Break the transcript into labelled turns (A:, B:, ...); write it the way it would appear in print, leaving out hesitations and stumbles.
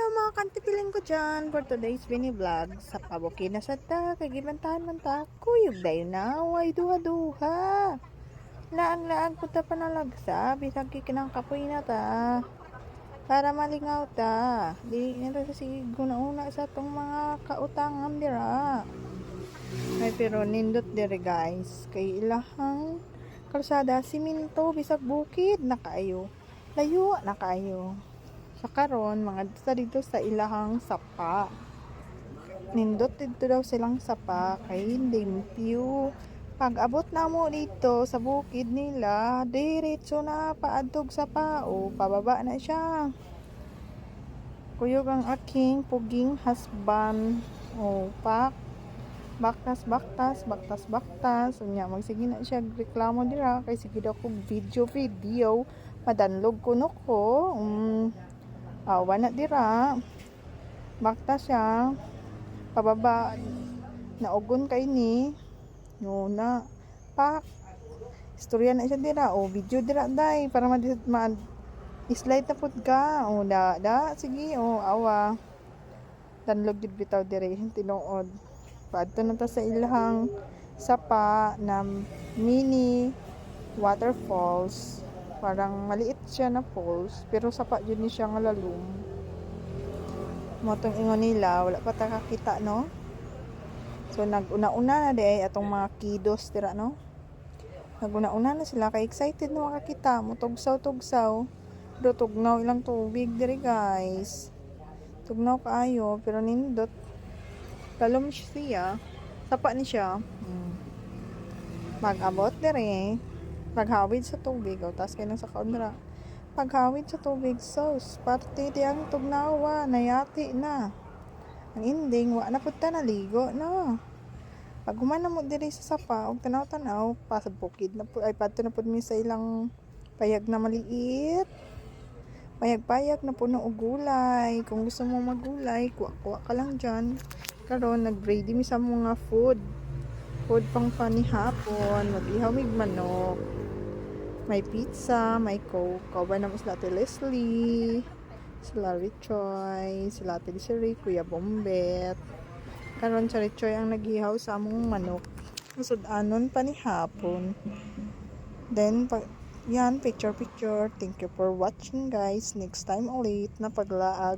A: mga kantipiling ko dyan for today's mini vlog. Sa pabukin na sa ta, kagibantahan man ta, kuyog dayo na, way duha-duha. Laang-laang po ta panalagsa, bisag kikinang kapoy na ta. Para malingaw ta. Di nito sa siguna-una sa itong mga kautangan dira. Ay pero nindot dire guys, kay ilahang kalsada, siminto, bisag bukid, nakaayo. Layo, nakaayo. Sa karon mga dito sa ilahang sapa, nindot dito daw silang sapa kay limpyo. Pag abot na mo dito sa bukid nila, diretso na paadtog sa pao, pababa na siya. Kuyog ang aking puging husband. Baktas unya magsige na siya reklamo dira kay sige daw kog video madanlog kuno ko. Wala dira. Bakta siya. Pababa. Naugon kay ni. No na. Pak. Istorya na siya dira. Video dira day. Para slide na pud ka. Sige. Awa. Danlog jud bitaw diri. Tinuod. Paadto na ta sa ilahang sapa na mini waterfalls. Parang maliit siya na falls, pero sapa yun ni siya nga lalum. Motong ingon nila, wala pa ta kakita, no? So, nag-una-una na di atong mga kidos, tira, no? Nag-una-una na sila, kay excited na makakita. Tugsaw. Do, tugnaw ilang tubig diri, guys. Tugnaw kaayo, pero nindot. Lalum siya. Sapa ni siya. Mag-abot diri. Paghawid sa tubig, tas kayo sa kaundra. Paghawid sa tubig, parte tiyang tugnawa, nayati na. Ang ending, wa na punta na ligo, no? Pag humana mo diri sa sapa, og tanaw-tanaw, pasad bukid na po, ay pato na po mi sa ilang payag na maliit. Payag-payag na puno og gulay. Kung gusto mo magulay, kuha ka lang dyan. Karon nag-ready mi sa mga food pang panihapon, mag-ihaw mig manok. May pizza, may coke. Kauban naman sila Ate Leslie, sila Richoy, sila Ate Desiree, Kuya Bombet. Karon sa Richoy ang naghihaw sa among manok. Sudanon panihapon. Then, yan, picture. Thank you for watching guys. Next time ulit na paglaag.